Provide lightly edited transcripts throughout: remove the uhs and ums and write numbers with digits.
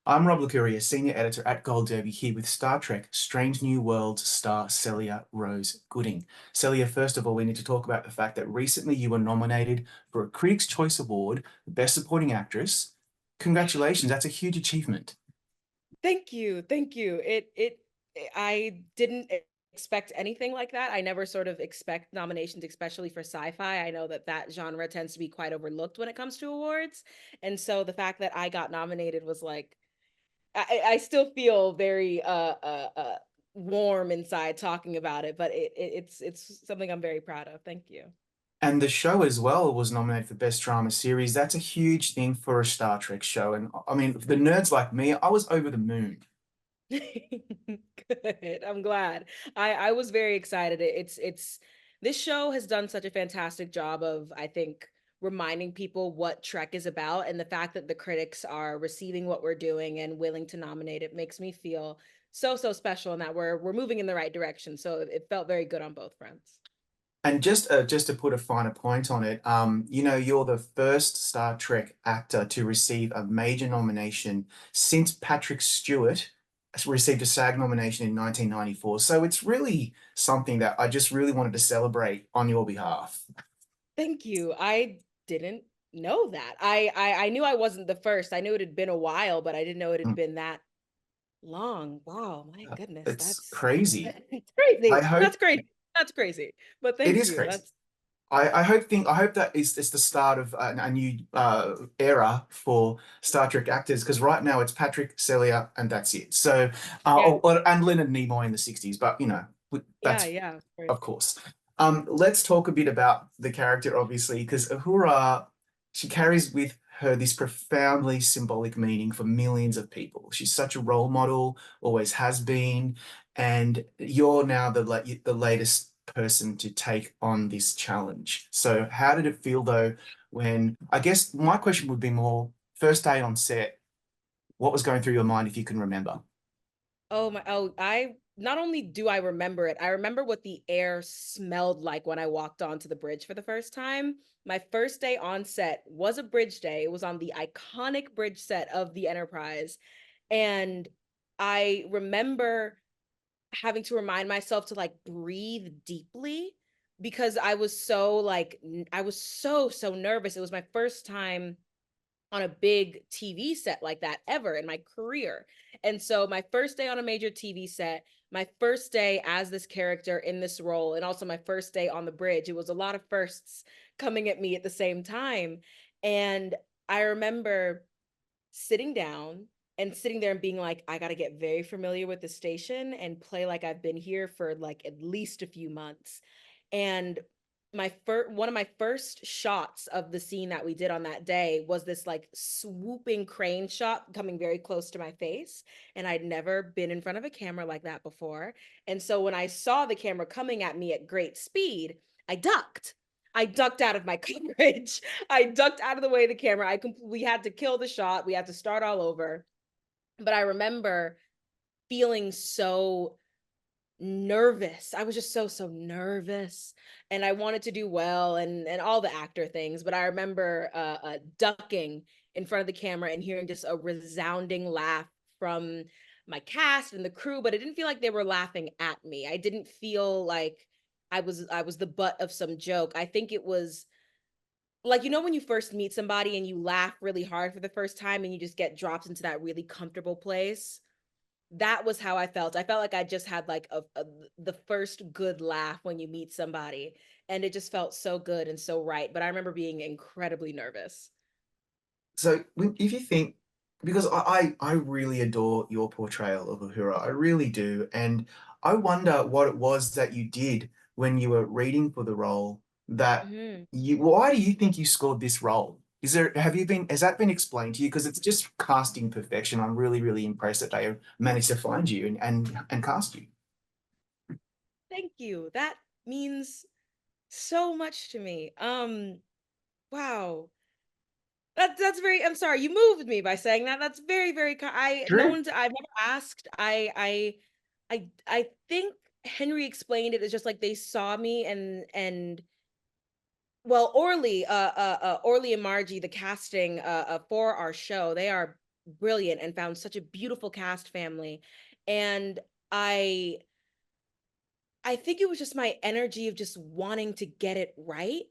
I'm Rob Licuria, Senior Editor at Gold Derby, here with Star Trek Strange New Worlds star Celia Rose Gooding. Celia, first of all, we need to talk about the fact that recently you were nominated for a Critics' Choice Award for Best Supporting Actress. Congratulations, that's a huge achievement. Thank you. Thank you. I didn't expect anything like that. I never sort of expect nominations, especially for sci-fi. I know that that genre tends to be quite overlooked when it comes to awards. And so the fact that I got nominated was like, I still feel very warm inside talking about it, but it's something I'm very proud of. Thank you. And the show as well was nominated for Best Drama Series. That's a huge thing for a Star Trek show. And I mean, the nerds like me, I was over the moon. Good. I'm glad. I was very excited. It's this show has done such a fantastic job of, I think, reminding people what Trek is about, and the fact that the critics are receiving what we're doing and willing to nominate it makes me feel so special, and that we're moving in the right direction. So it felt very good on both fronts. And just to put a finer point on it, you're the first Star Trek actor to receive a major nomination since Patrick Stewart received a SAG nomination in 1994. So it's really something that I just really wanted to celebrate on your behalf. Thank you. I didn't know that. I knew I wasn't the first. I knew it had been a while, but I didn't know it had Mm. been that long. Wow, my goodness, It's that's crazy. that's I crazy. hope That's crazy. That's crazy. But it thank is you. crazy. That's I hope that is it's the start of a new era for Star Trek actors because right now it's Patrick, Celia, and that's it. So, yeah, and Leonard Nimoy in the '60s, but yeah, that's yeah, of course. of course. Let's talk a bit about the character, obviously, because Uhura, she carries with her this profoundly symbolic meaning for millions of people. She's such a role model, always has been, and you're now the latest person to take on this challenge. So, how did it feel though when, I guess my question would be more first day on set, what was going through your mind if you can remember? I not only do I remember it, I remember what the air smelled like when I walked onto the bridge for the first time. My first day on set was a bridge day. It was on the iconic bridge set of the Enterprise. And I remember having to remind myself to like breathe deeply because I was so like I was so nervous. It was my first time on a big TV set like that ever in my career. And so my first day on a major TV set, my first day as this character in this role, and also my first day on the bridge, it was a lot of firsts coming at me at the same time. And I remember sitting down and sitting there and being like, I got to get very familiar with the station and play like I've been here for like at least a few months. And my first one of my first shots of the scene that we did on that day was this like swooping crane shot coming very close to my face, and I'd never been in front of a camera like that before. And so when I saw the camera coming at me at great speed, I ducked. I ducked out of my coverage. I ducked out of the way of the camera. We had to kill the shot. We had to start all over. But I remember feeling so nervous. I was just so nervous, and I wanted to do well and all the actor things. But I remember ducking in front of the camera and hearing just a resounding laugh from my cast and the crew, but it didn't feel like they were laughing at me. I didn't feel like I was the butt of some joke. I think it was like, when you first meet somebody and you laugh really hard for the first time and you just get dropped into that really comfortable place. That was how I felt. I felt like I just had like the first good laugh when you meet somebody, and it just felt so good and so right. But I remember being incredibly nervous. So if you think, because I really adore your portrayal of Uhura, I really do, and I wonder what it was that you did when you were reading for the role that Mhm. why do you think you scored this role? Has that been explained to you? Because it's just casting perfection. I'm really impressed that they managed to find you and cast you. Thank you. That means so much to me. Wow. That's very, I'm sorry, you moved me by saying that. That's very I no True. one's I've never asked. I think Henry explained it as just like they saw me and well, Orly and Margie, the casting for our show, they are brilliant and found such a beautiful cast family. And I I think it was just my energy of just wanting to get it right.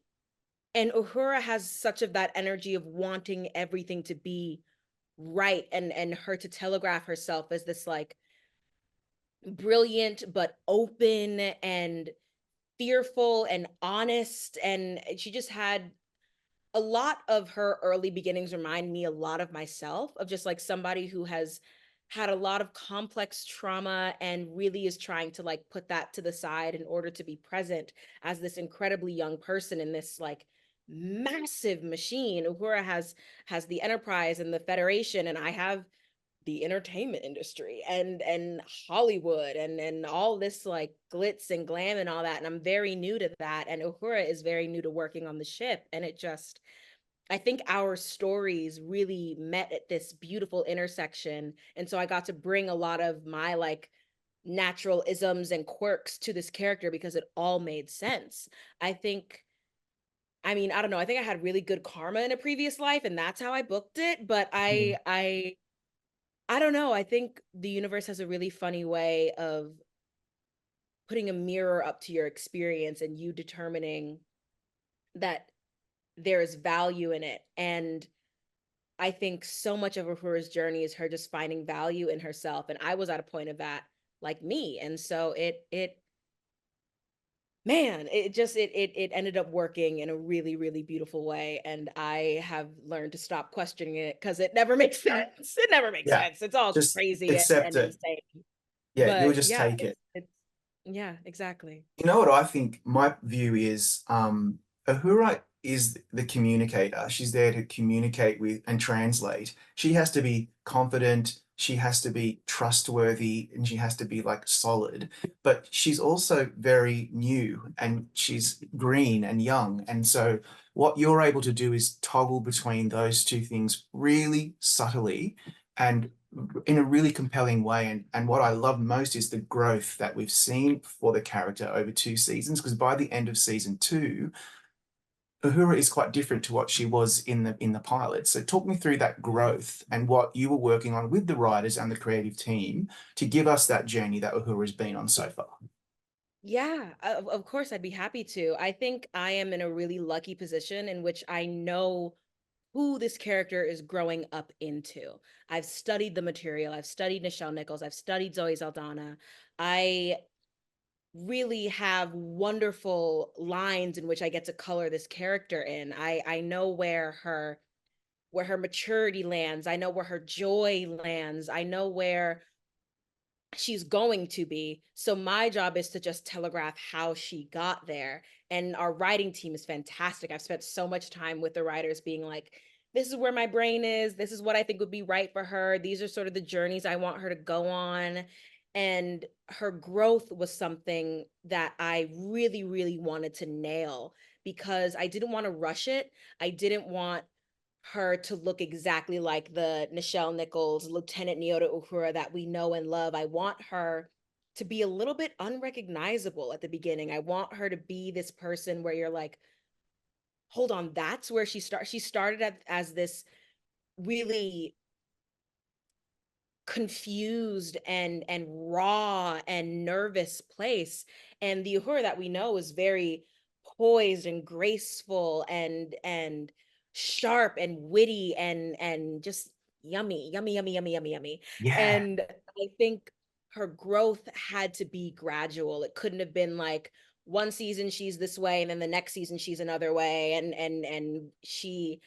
And Uhura has such of that energy of wanting everything to be right, and her to telegraph herself as this like brilliant but open and fearful and honest, and she just had a lot of her early beginnings remind me a lot of myself, of just like somebody who has had a lot of complex trauma and really is trying to like put that to the side in order to be present as this incredibly young person in this like massive machine. Uhura has the Enterprise and the Federation, and I have the entertainment industry and Hollywood and all this like glitz and glam and all that, and I'm very new to that, and Uhura is very new to working on the ship, and it just, I think our stories really met at this beautiful intersection. And so I got to bring a lot of my like natural isms and quirks to this character because it all made sense. I think, I mean, I don't know, I think I had really good karma in a previous life and that's how I booked it, but Mm. I don't know, I think the universe has a really funny way of putting a mirror up to your experience and you determining that there is value in it. And I think so much of Uhura's journey is her just finding value in herself. And I was at a point of that like me. And so it man, it just it ended up working in a really, really beautiful way. And I have learned to stop questioning it because it never makes sense. It never makes Yeah, sense. It's all just crazy accept and it. insane. Yeah, you'll But just yeah, take it. it's yeah, exactly. You know what I think my view is, Uhura is the communicator. She's there to communicate with and translate. She has to be confident, she has to be trustworthy, and she has to be like solid. But she's also very new and she's green and young. And so what you're able to do is toggle between those two things really subtly and in a really compelling way. And what I love most is the growth that we've seen for the character over 2 seasons, because by the end of season 2, Uhura is quite different to what she was in the pilot. So talk me through that growth and what you were working on with the writers and the creative team to give us that journey that Uhura has been on so far. Yeah, of course, I'd be happy to. I think I am in a really lucky position in which I know who this character is growing up into. I've studied the material. I've studied Nichelle Nichols. I've studied Zoe Saldana. I really have wonderful lines in which I get to color this character in. I know where her maturity lands. I know where her joy lands. I know where she's going to be. So my job is to just telegraph how she got there. And our writing team is fantastic. I've spent so much time with the writers being like, this is where my brain is. This is what I think would be right for her. These are sort of the journeys I want her to go on. And her growth was something that I really, really wanted to nail because I didn't want to rush it. I didn't want her to look exactly like the Nichelle Nichols, Lieutenant Nyota Uhura that we know and love. I want her to be a little bit unrecognizable at the beginning. I want her to be this person where you're like, hold on, that's where she started as this really confused and raw and nervous place, and the Uhura that we know is very poised and graceful and sharp and witty and just yummy, yummy, yummy, yummy, yummy, yummy. Yeah. And I think her growth had to be gradual. It couldn't have been like one season she's this way and then the next season she's another way, and she,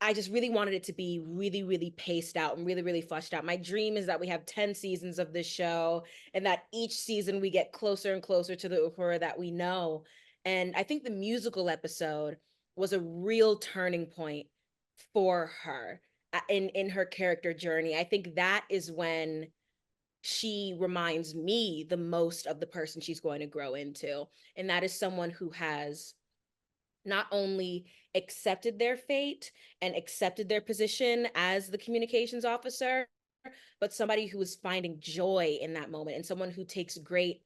I just really wanted it to be really, really paced out and really, really fleshed out. My dream is that we have 10 seasons of this show and that each season we get closer and closer to the Uhura that we know. And I think the musical episode was a real turning point for her in her character journey. I think that is when she reminds me the most of the person she's going to grow into. And that is someone who has not only accepted their fate and accepted their position as the communications officer, but somebody who is finding joy in that moment and someone who takes great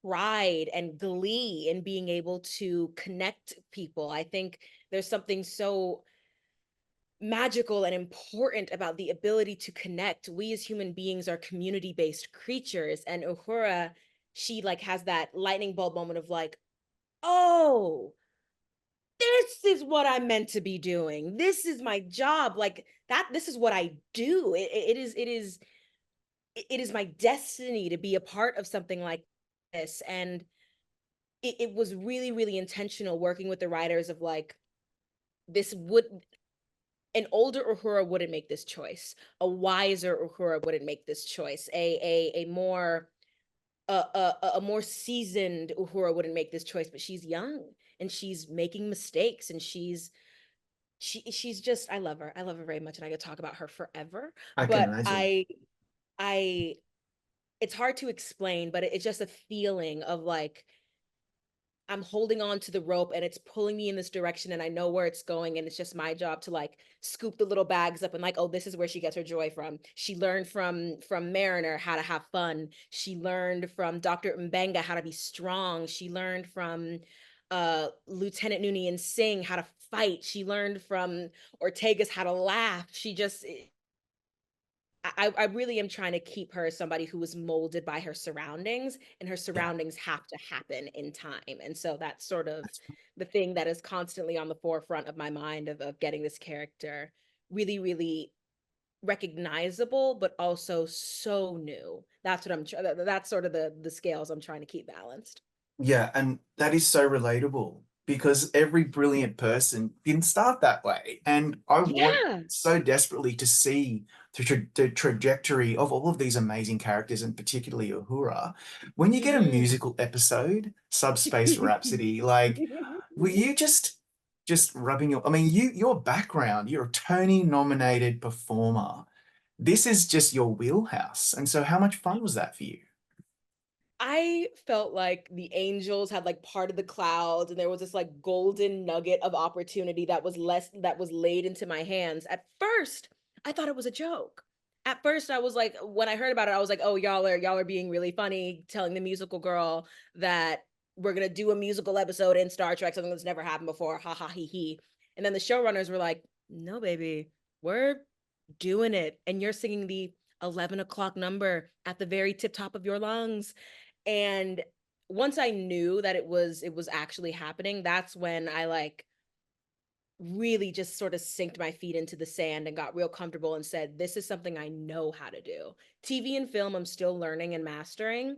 pride and glee in being able to connect people. I think there's something so magical and important about the ability to connect. We as human beings are community-based creatures, and Uhura, she like has that lightning bulb moment of like, oh, this is what I'm meant to be doing. This is my job. Like that, this is what I do. It is my destiny to be a part of something like this. And it was really, really intentional working with the writers of like, this would an older Uhura wouldn't make this choice. A wiser Uhura wouldn't make this choice. A more a more seasoned Uhura wouldn't make this choice, but she's young and she's making mistakes and she's just I love her. I love her very much and I could talk about her forever. I can But imagine. I it's hard to explain, but it's just a feeling of like I'm holding on to the rope and it's pulling me in this direction and I know where it's going and it's just my job to like scoop the little bags up and like, oh, this is where she gets her joy from. She learned from Mariner how to have fun. She learned from Dr. Mbenga how to be strong. She learned from Lieutenant Noonien Singh how to fight. She learned from Ortega's how to laugh. She just I really am trying to keep her as somebody who was molded by her surroundings, and her Yeah. surroundings have to happen in time. And so that's sort of the thing that is constantly on the forefront of my mind of getting this character really, really recognizable, but also so new. That's what I'm trying. That's sort of the scales I'm trying to keep balanced. Yeah, and that is so relatable because every brilliant person didn't start that way. And I want Yeah. so desperately to see the trajectory of all of these amazing characters, and particularly Uhura. When you get a Hmm. musical episode, Subspace Rhapsody, like, were you just rubbing your, I mean, your background, you're a Tony nominated performer. This is just your wheelhouse. And so how much fun was that for you? I felt like the angels had like parted the clouds and there was this like golden nugget of opportunity that was laid into my hands. At first, I thought it was a joke. At first, I was like, when I heard about it, I was like, oh, y'all are being really funny, telling the musical girl that we're gonna do a musical episode in Star Trek, something that's never happened before. Ha ha he he. And then the showrunners were like, no, baby, we're doing it. And you're singing the 11 o'clock number at the very tip top of your lungs and once I knew that it was actually happening, that's when I like really just sort of sinked my feet into the sand and got real comfortable and said, this is something I know how to do. TV and film, I'm still learning and mastering.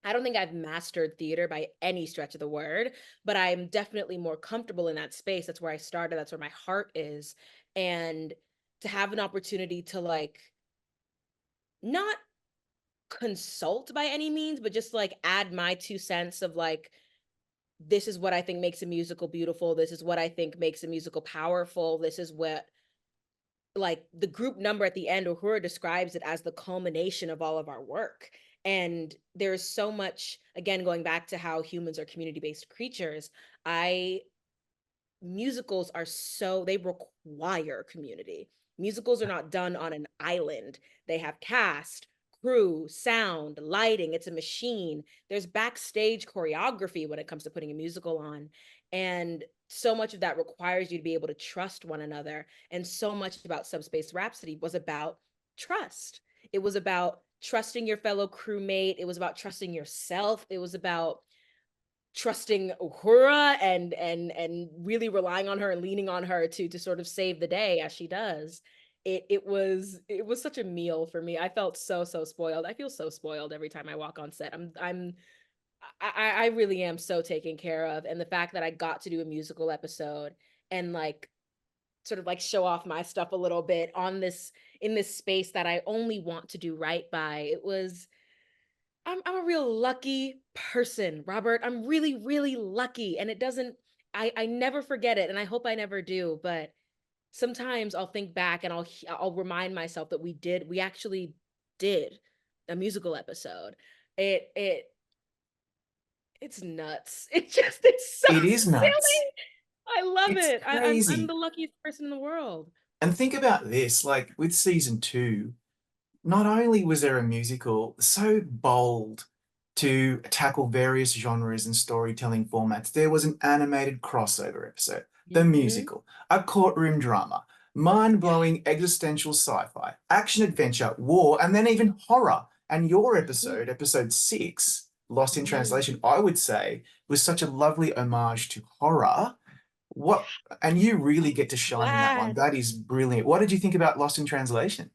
I don't think I've mastered theater by any stretch of the word, but I'm definitely more comfortable in that space. That's where I started, that's where my heart is. And to have an opportunity to like not consult by any means, but just like add my 2 cents of like, this is what I think makes a musical beautiful. This is what I think makes a musical powerful. This is what like the group number at the end, Uhura describes it as the culmination of all of our work. And there's so much, again, going back to how humans are community-based creatures. I musicals are so they require community. Musicals are not done on an island. They have cast, crew, sound, lighting. It's a machine. There's backstage choreography when it comes to putting a musical on. And so much of that requires you to be able to trust one another. And so much about Subspace Rhapsody was about trust. It was about trusting your fellow crewmate. It was about trusting yourself. It was about trusting Uhura and really relying on her and leaning on her to sort of save the day as she does. It was such a meal for me. I felt so spoiled. I feel so spoiled every time I walk on set. I really am so taken care of. And the fact that I got to do a musical episode and like sort of like show off my stuff a little bit on this in this space that I only want to do right by. I'm a real lucky person, Robert. I'm really, really lucky. And it doesn't, I never forget it. And I hope I never do. But sometimes I'll think back and I'll remind myself that we actually did a musical episode. It, it's nuts. It's so It is nuts. silly. I love It's it. I'm crazy. the luckiest person in the world. And think about this, like with season two, not only was there a musical so bold to tackle various genres and storytelling formats, there was an animated crossover episode, the Hmm. musical, a courtroom drama. Yeah. mind-blowing existential sci-fi, action adventure, war, and then even horror. And your Mhm, episode, episode 6, Lost in mhm. Translation, I would say, was such a lovely homage to horror. What, and you really get to shine in that one. Glad. That is brilliant. What did you think about Lost in Translation?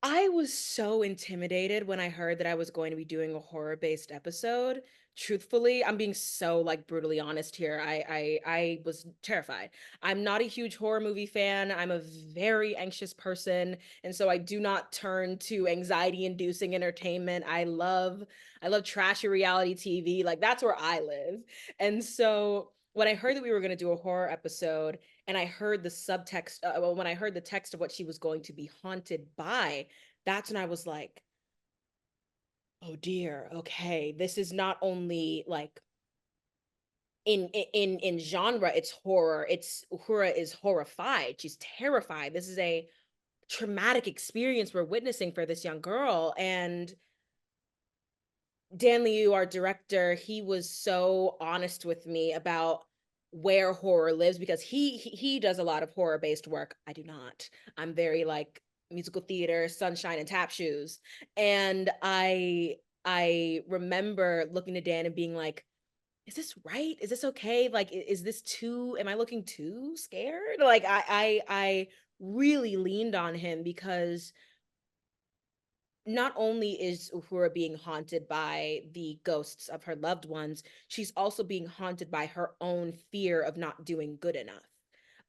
I was so intimidated when I heard that I was going to be doing a horror-based episode. Truthfully, I'm being so like brutally honest here. I was terrified. I'm not a huge horror movie fan. I'm a very anxious person, and so I do not turn to anxiety-inducing entertainment. I love trashy reality TV. Like that's where I live. And so when I heard that we were going to do a horror episode and I heard the subtext, well, when I heard the text of what she was going to be haunted by, that's when I was like, oh dear, okay, this is not only like in genre, it's horror. It's Uhura is horrified. She's terrified. This is a traumatic experience we're witnessing for this young girl. And Dan Liu, our director, he was so honest with me about where horror lives because he does a lot of horror based work. I do not. I'm very like musical theater, sunshine and tap shoes. And I remember looking to Dan and being like, is this right? Is this okay? Like is this too am I looking too scared? Like I really leaned on him because not only is Uhura being haunted by the ghosts of her loved ones, she's also being haunted by her own fear of not doing good enough,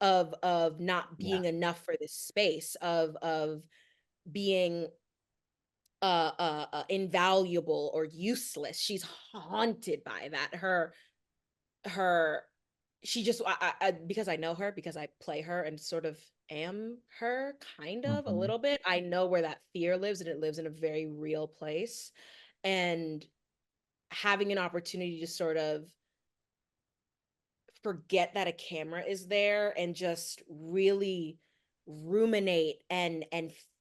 of not Yeah. being enough for this space, of being invaluable or useless. She's haunted by that. Her she just because I know her, because I play her and sort of am her kind of a Mhm. little bit. I know where that fear lives and it lives in a very real place. And having an opportunity to sort of forget that a camera is there and just really ruminate and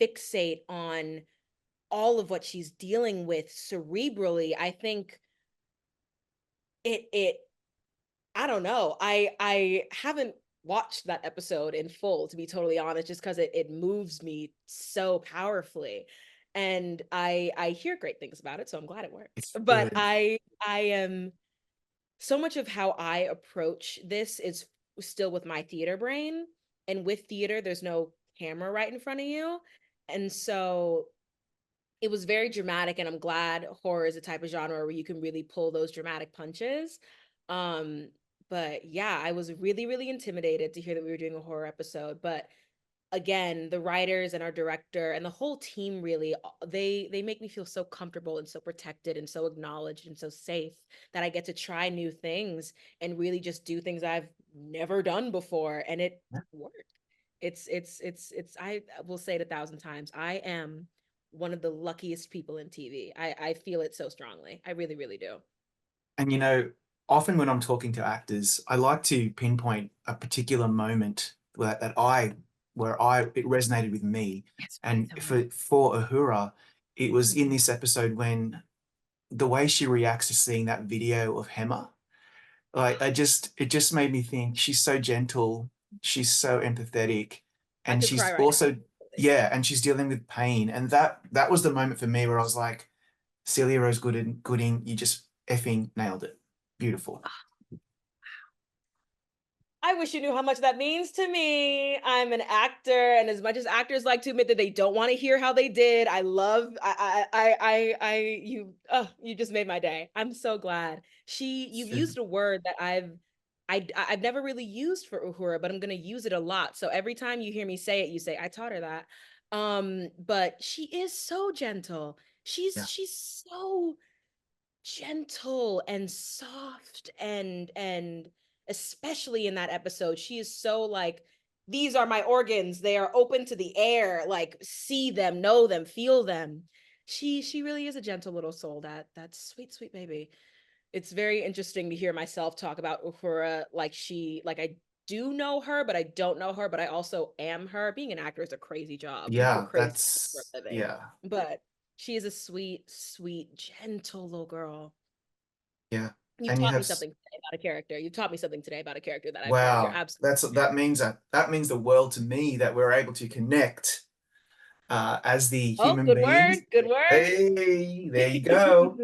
fixate on all of what she's dealing with cerebrally, I think it I don't know. I haven't watched that episode in full, to be totally honest, just because it moves me so powerfully. And I hear great things about it, so I'm glad it works. It's But good. I am so much of how I approach this is still with my theater brain. And with theater, there's no camera right in front of you. And so it was very dramatic, and I'm glad horror is a type of genre where you can really pull those dramatic punches. Um, but yeah, I was really, really intimidated to hear that we were doing a horror episode. But again, the writers and our director and the whole team really they make me feel so comfortable and so protected and so acknowledged and so safe that I get to try new things and really just do things I've never done before, and it worked. It's I will say it 1,000 times. I am one of the luckiest people in TV. I feel it so strongly. I really, really do. And often when I'm talking to actors, I like to pinpoint a particular moment where I it resonated with me. Yes, please And tell me. for Uhura, it was in Mhm. this episode when the way she reacts to seeing that video of Hema, like it just made me think she's so gentle, she's so empathetic, I and could cry she's right now. also, yeah, and she's dealing with pain. And that was the moment for me where I was like, Celia Rose Gooding, you just effing nailed it. Beautiful. I wish you knew how much that means to me. I'm an actor, and as much as actors like to admit that they don't want to hear how they did, I love. You. Oh, you just made my day. I'm so glad. You've used a word that I've never really used for Uhura, but I'm gonna use it a lot. So every time you hear me say it, you say I taught her that. But she is so gentle. Yeah. She's so gentle and soft and especially in that episode she is so like, these are my organs, they are open to the air, like see them, know them, feel them. She really is a gentle little soul, that sweet sweet baby. It's very interesting to hear myself talk about Uhura like I do know her, but I don't know her, but I also am her. Being an actor is a crazy job. We do Yeah, crazy things for that's a living. yeah. But she is a sweet, sweet, gentle little girl. Yeah. You And you taught me have something today about a character. You taught me something today about a character that I've heard. You're wow, absolutely that means the world to me that we're able to connect as the Oh, human good word. beings. Good word. Hey, there you go.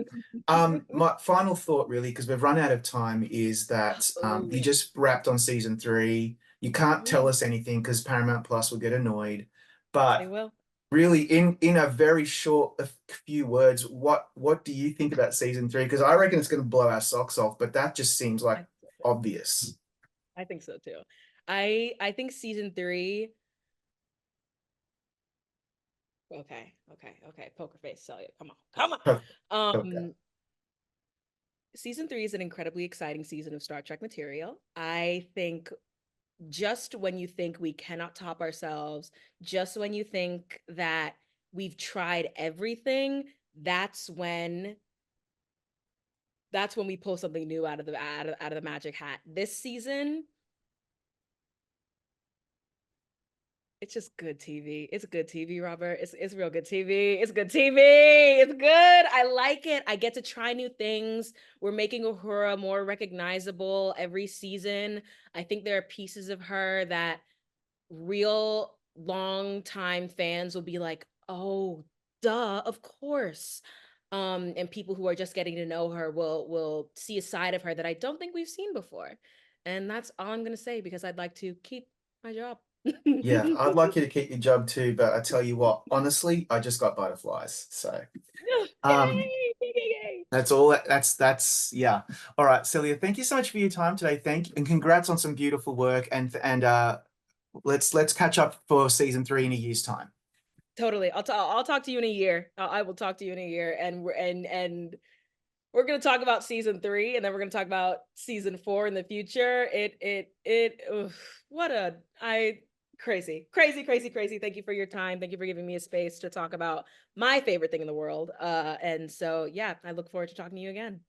My final thought, really, because we've run out of time, is that Oh, you yeah. just wrapped on season 3. You can't tell Mhm. us anything because Paramount Plus will get annoyed. They But will. really, in a very short a few words, what do you think about season 3? Because I reckon it's going to blow our socks off, but that just seems like I, obvious. I think so too. I think season 3. Okay. Poker face, Celia. Come on. Come on. Okay. Season 3 is an incredibly exciting season of Star Trek material. I think just when you think we cannot top ourselves, just when you think that we've tried everything, that's when we pull something new out of the magic hat. This season, it's just good TV. It's good TV, Robert. It's real good TV. It's good TV. It's good. I like it. I get to try new things. We're making Uhura more recognizable every season. I think there are pieces of her that real long time fans will be like, "Oh, duh, of course." And people who are just getting to know her will see a side of her that I don't think we've seen before. And that's all I'm gonna say because I'd like to keep my job. Yeah, I'd like you to keep your job too, but I tell you what, honestly, I just got butterflies. So, um, Yay! Yay! that's all that's yeah. All right, Celia, thank you so much for your time today. Thank you, and congrats on some beautiful work. And let's catch up for season 3 in a year's time. Totally. I'll talk to you in a year. I will talk to you in a year, and we're gonna talk about season 3, and then we're gonna talk about season 4 in the future. Ugh, what a I crazy, crazy, crazy, crazy. Thank you for your time. Thank you for giving me a space to talk about my favorite thing in the world. And so yeah, I look forward to talking to you again.